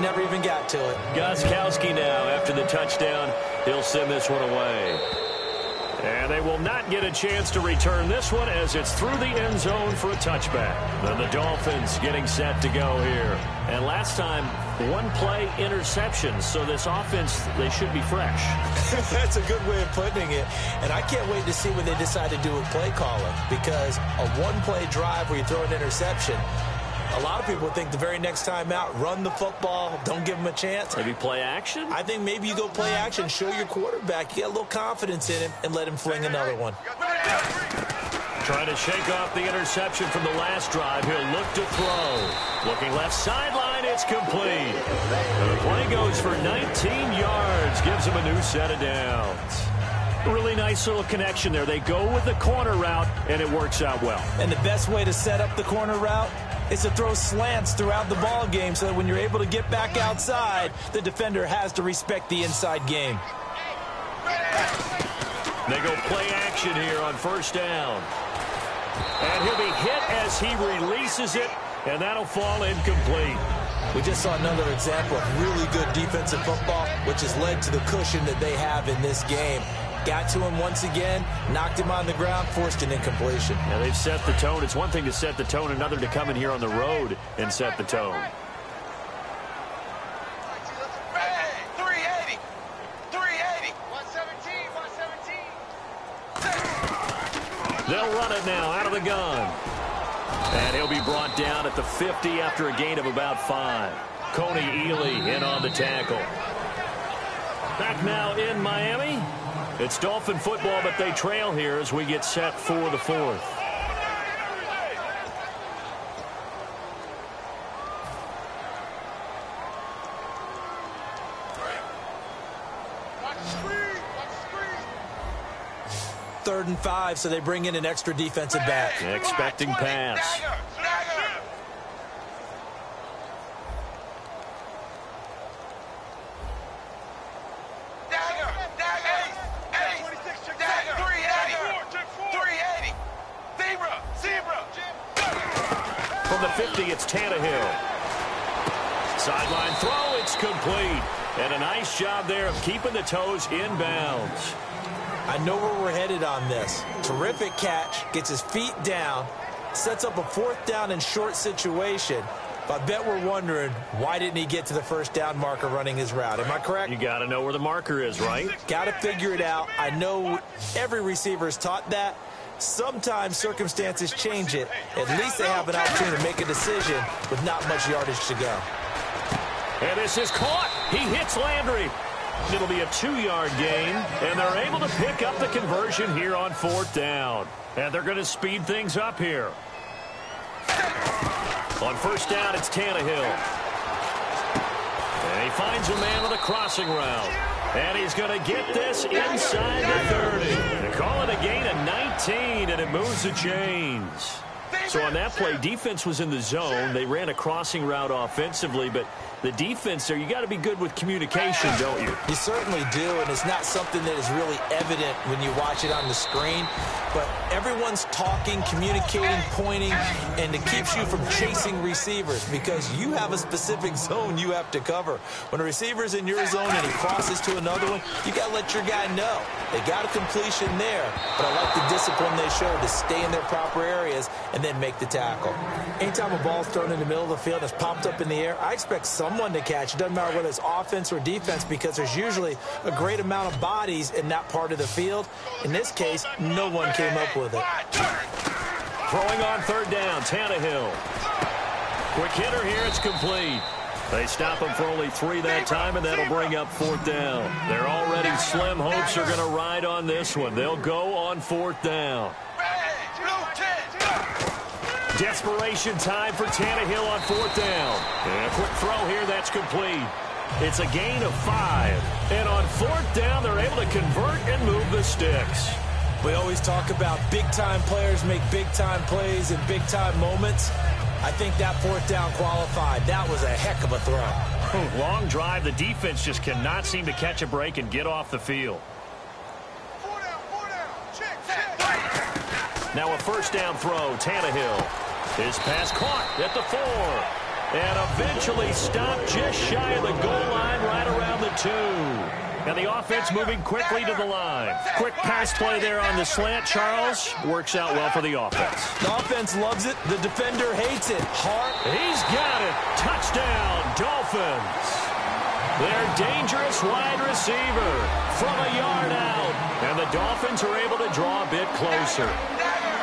Speaker 6: Never even got to it.
Speaker 5: Gostkowski now, after the touchdown, he'll send this one away. And they will not get a chance to return this one as it's through the end zone for a touchback. And the Dolphins getting set to go here. And last time, 1-play interceptions. So this offense, they should be fresh.
Speaker 6: That's a good way of putting it. And I can't wait to see what they decide to do with play calling. Because a 1-play drive where you throw an interception, a lot of people think the very next time out, run the football, don't give them a chance.
Speaker 5: Maybe play action?
Speaker 6: I think maybe you go play action, show your quarterback, you get a little confidence in him, and let him fling another one.
Speaker 5: Trying to shake off the interception from the last drive. He'll look to throw. Looking left sideline, it's complete. And the play goes for 19 yards, gives him a new set of downs. Really nice little connection there. They go with the corner route, and it works out well.
Speaker 6: And the best way to set up the corner route is to throw slants throughout the ball game so that when you're able to get back outside, the defender has to respect the inside game.
Speaker 5: They go play action here on 1st down. And he'll be hit as he releases it, and that'll fall incomplete.
Speaker 6: We just saw another example of really good defensive football, which has led to the cushion that they have in this game. Got to him once again, knocked him on the ground, forced an incompletion.
Speaker 5: Now they've set the tone. It's one thing to set the tone, another to come in here on the road and set the tone.
Speaker 3: 380. 117.
Speaker 5: They'll run it now out of the gun. And he'll be brought down at the 50 after a gain of about 5. Coney Ely in on the tackle. Back now in Miami. It's Dolphin football, but they trail here as we get set for the 4th.
Speaker 6: Third and 5, so they bring in an extra defensive back.
Speaker 5: Expecting pass. From the 50, it's Tannehill. Sideline throw, it's complete. And a nice job there of keeping the toes inbounds.
Speaker 6: I know where we're headed on this. Terrific catch, gets his feet down, sets up a 4th down and short situation. But I bet we're wondering, why didn't he get to the 1st down marker running his route? Am I correct?
Speaker 5: You got to know where the marker is, right?
Speaker 6: Got to figure it out. I know every receiver is taught that. Sometimes circumstances change it. At least they have an opportunity to make a decision with not much yardage to go.
Speaker 5: And this is caught. He hits Landry. It'll be a 2-yard gain, and they're able to pick up the conversion here on 4th down. And they're going to speed things up here. On 1st down, it's Tannehill. And he finds a man with a crossing route. And he's going to get this inside the 30. They call it a gain of 19, and it moves the chains. So on that play, defense was in the zone. They ran a crossing route offensively, but the defense there, you got to be good with communication, don't you?
Speaker 6: You certainly do, and it's not something that is really evident when you watch it on the screen. But everyone's talking, communicating, pointing, and it keeps you from chasing receivers because you have a specific zone you have to cover. When a receiver's in your zone and he crosses to another one, you got to let your guy know. They got a completion there, but I like the discipline they showed to stay in their proper areas and then make the tackle. Anytime a ball's thrown in the middle of the field and it's popped up in the air, I expect someone to catch. It doesn't matter whether it's offense or defense because there's usually a great amount of bodies in that part of the field. In this case, no one came up with it.
Speaker 5: Throwing on third down, Tannehill. Quick hitter here, it's complete. They stop him for only 3 that time, and that'll bring up fourth down. Their already slim hopes are going to ride on this one. They'll go on fourth down. Desperation time for Tannehill on fourth down. And a quick throw here, that's complete. It's a gain of 5. And on fourth down, they're able to convert and move the sticks.
Speaker 6: We always talk about big-time players make big-time plays in big-time moments. I think that fourth down qualified. That was a heck of a throw.
Speaker 5: Long drive. The defense just cannot seem to catch a break and get off the field. Now a first down throw. Tannehill. His pass caught at the 4. And eventually stopped just shy of the goal line right around the 2. And the offense moving quickly to the line. Quick pass play there on the slant, Charles. Works out well for the offense.
Speaker 6: The offense loves it. The defender hates it. Hart.
Speaker 5: He's got it. Touchdown, Dolphins. Their dangerous wide receiver from a yard out. And the Dolphins are able to draw a bit closer.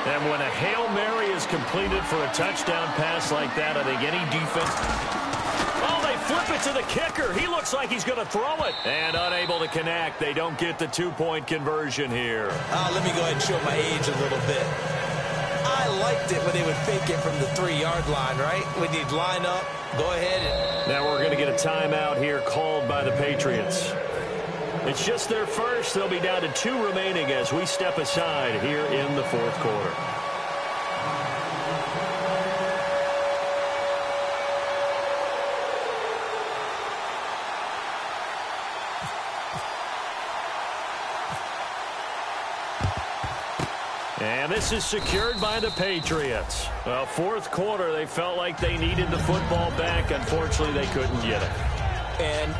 Speaker 5: And when a Hail Mary is completed for a touchdown pass like that, I think any defense... Oh, they flip it to the kicker. He looks like he's going to throw it. And unable to connect. They don't get the 2-point conversion here.
Speaker 6: Let me go ahead and show my age a little bit. I liked it when they would fake it from the 3-yard line, right? When you'd line up, go ahead.
Speaker 5: Now we're going to get a timeout here called by the Patriots. It's just their first. They'll be down to 2 remaining as we step aside here in the fourth quarter. And this is secured by the Patriots. Well, fourth quarter, they felt like they needed the football back. Unfortunately, they couldn't get it.
Speaker 6: And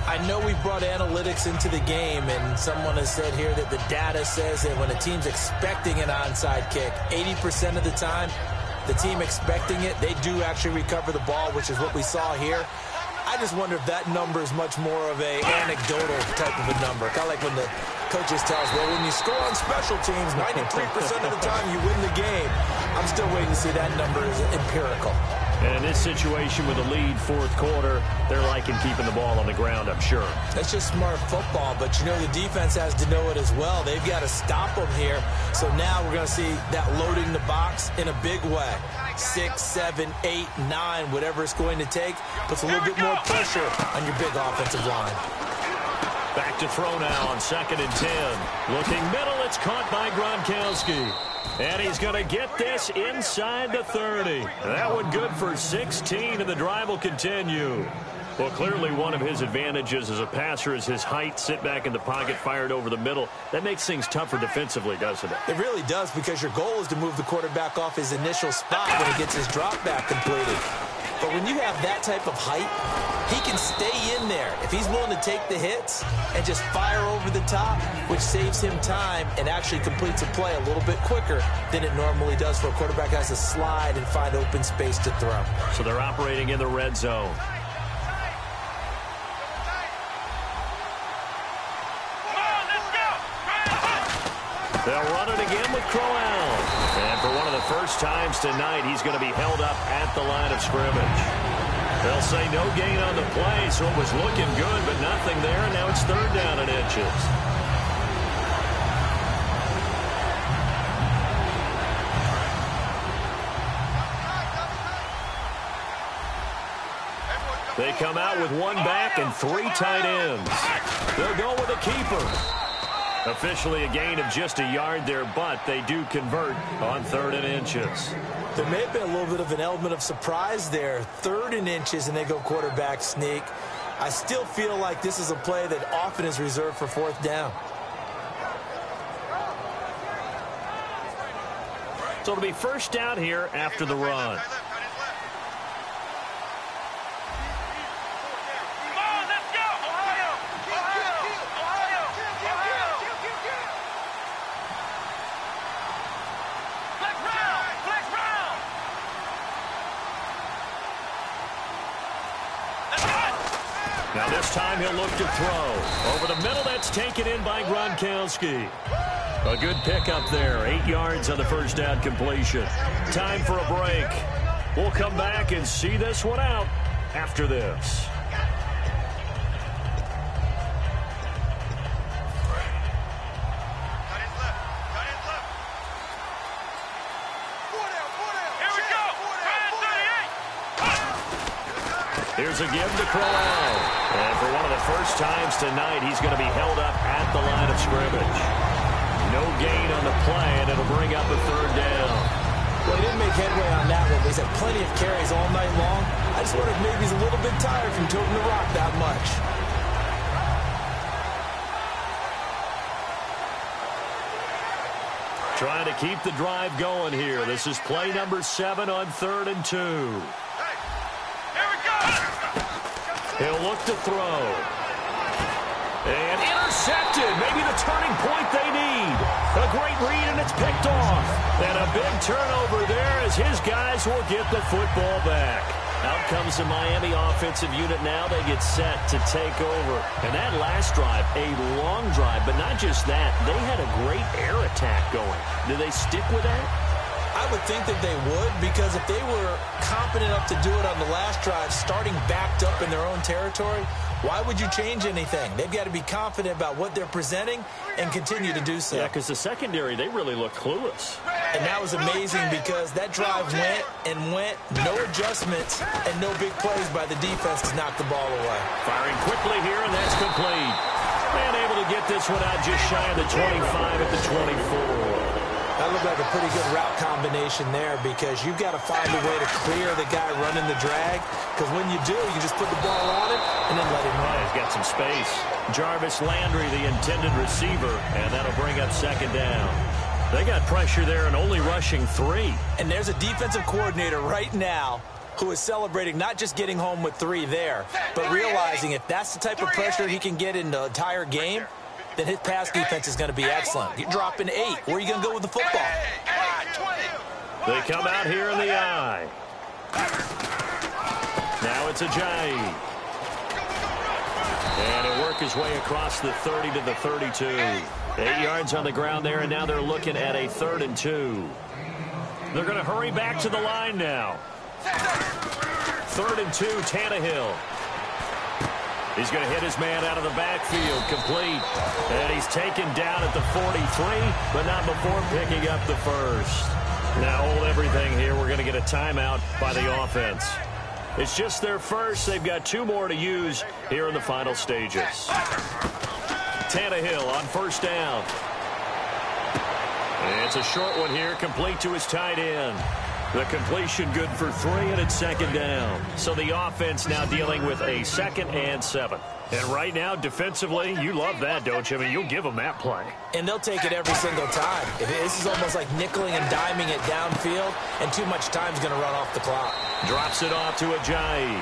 Speaker 6: I know we brought analytics into the game, and someone has said here that the data says that when a team's expecting an onside kick, 80% of the time, the team expecting it, they do actually recover the ball, which is what we saw here. I just wonder if that number is much more of a anecdotal type of a number. Kind of like when the coaches tell us, well, when you score on special teams, 93% of the time you win the game. I'm still waiting to see that number is empirical.
Speaker 5: And in this situation with a lead fourth quarter, they're liking keeping the ball on the ground, I'm sure.
Speaker 6: That's just smart football, but you know the defense has to know it as well. They've got to stop them here. So now we're going to see that loading the box in a big way. 6, 7, 8, 9, whatever it's going to take, puts a little bit more pressure on your big offensive line.
Speaker 5: Back to throw now on 2nd and 10. Looking middle, it's caught by Gronkowski. And he's going to get this inside the 30. That one good for 16, and the drive will continue. Well, clearly one of his advantages as a passer is his height. Sit back in the pocket, fired over the middle. That makes things tougher defensively, doesn't it?
Speaker 6: It really does, because your goal is to move the quarterback off his initial spot when he gets his drop back completed. But when you have that type of height, he can stay in there if he's willing to take the hits and just fire over the top, which saves him time and actually completes a play a little bit quicker than it normally does for a quarterback who has to slide and find open space to throw.
Speaker 5: So they're operating in the red zone. They'll run it again with Crowell. And for one of the first times tonight, he's going to be held up at the line of scrimmage. They'll say no gain on the play, so it was looking good, but nothing there, and now it's 3rd down and inches. They come out with 1 back and 3 tight ends. They'll go with a keeper. Officially a gain of just a yard there, but they do convert on 3rd and inches.
Speaker 6: There may have been a little bit of an element of surprise there. 3rd and inches, and they go quarterback sneak. I still feel like this is a play that often is reserved for 4th down.
Speaker 5: So it'll be 1st down here after the run. Now this time he'll look to throw. Over the middle, that's taken in by Gronkowski. A good pickup there. 8 yards on the 1st down completion. Time for a break. We'll come back and see this one out after this. Here's a give to Crowell. And for one of the first times tonight, he's going to be held up at the line of scrimmage. No gain on the play, and it'll bring up a 3rd down.
Speaker 6: Well, he didn't make headway on that one, but he's had plenty of carries all night long. I just wonder if maybe he's a little bit tired from toting the rock that much.
Speaker 5: Trying to keep the drive going here. This is play number 7 on 3rd and 2. He'll look to throw. And intercepted. Maybe the turning point they need. A great read, and it's picked off. And a big turnover there as his guys will get the football back. Out comes the Miami offensive unit now. They get set to take over. And that last drive, a long drive, but not just that. They had a great air attack going. Do they stick with that?
Speaker 6: I would think that they would, because if they were competent enough to do it on the last drive, starting backed up in their own territory, why would you change anything? They've got to be confident about what they're presenting and continue to do so.
Speaker 5: Yeah, because the secondary, they really look clueless.
Speaker 6: And that was amazing because that drive went and went, no adjustments, and no big plays by the defense to knock the ball away.
Speaker 5: Firing quickly here, and that's complete. And able to get this one out just shy of the 25 at the 24.
Speaker 6: That looked like a pretty good route combination there, because you've got to find a way to clear the guy running the drag, because when you do, you just put the ball on him and then let him run.
Speaker 5: He's got some space. Jarvis Landry, the intended receiver, and that'll bring up 2nd down. They got pressure there and only rushing 3.
Speaker 6: And there's a defensive coordinator right now who is celebrating not just getting home with 3 there, but realizing if that's the type of pressure he can get in the entire game, then his pass defense is going to be excellent. You're dropping 8. Where are you going to go with the football?
Speaker 5: They come out here in the eye. Now it's Ajayi. And he'll work his way across the 30 to the 32. 8 yards on the ground there, and now they're looking at a 3rd and 2. They're going to hurry back to the line now. 3rd and 2, Tannehill. He's going to hit his man out of the backfield, complete. And he's taken down at the 43, but not before picking up the 1st. Now hold everything here. We're going to get a timeout by the offense. It's just their first. They've got 2 more to use here in the final stages. Tannehill on 1st down. And it's a short one here, complete to his tight end. The completion good for 3, and it's 2nd down. So the offense now dealing with a 2nd and 7. And right now, defensively, you love that, don't you? I mean, you'll give them that play.
Speaker 6: And they'll take it every single time. This is almost like nickeling and diming it downfield, and too much time's going to run off the clock.
Speaker 5: Drops it off to Ajayi.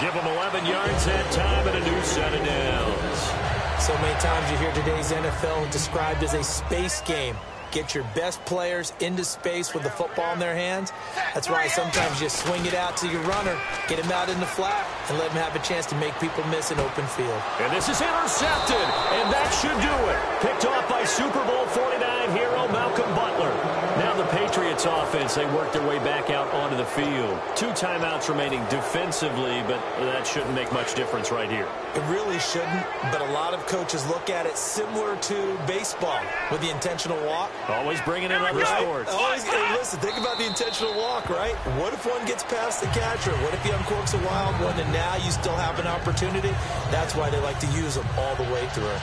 Speaker 5: Give him 11 yards that time and a new set of downs.
Speaker 6: So many times you hear today's NFL described as a space game. Get your best players into space with the football in their hands. That's why sometimes you swing it out to your runner, get him out in the flat, and let him have a chance to make people miss an open field.
Speaker 5: And this is intercepted, and that should do it. Picked off by Super Bowl 49 hero Malcolm Butler. Now the Patriots offense, they work their way back out onto the field. 2 timeouts remaining defensively, but that shouldn't make much difference right here.
Speaker 6: It really shouldn't, but a lot of coaches look at it similar to baseball with the intentional walk.
Speaker 5: Always bringing in other sports.
Speaker 6: Always, hey, listen, think about the intentional walk, right? What if one gets past the catcher? What if he uncorks a wild one and now you still have an opportunity? That's why they like to use them all the way through.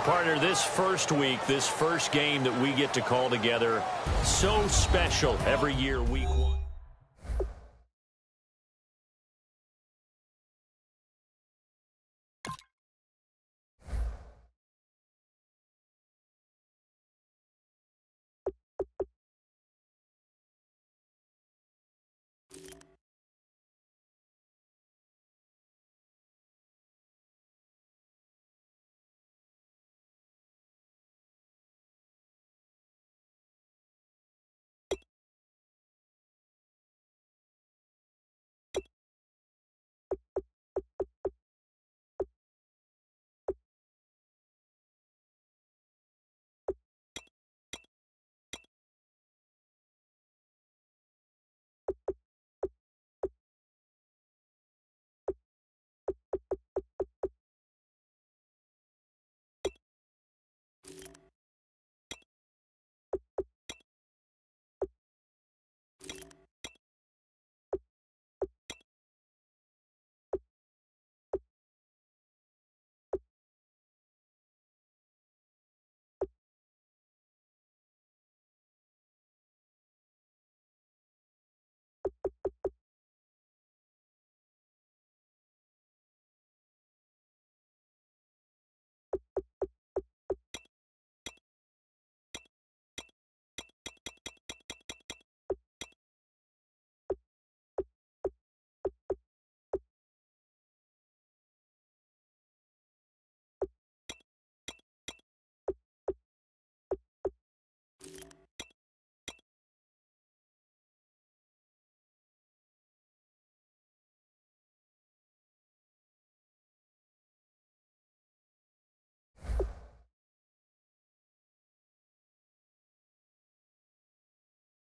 Speaker 5: And, partner, this first week, this first game that we get to call together, so special every year, week 1.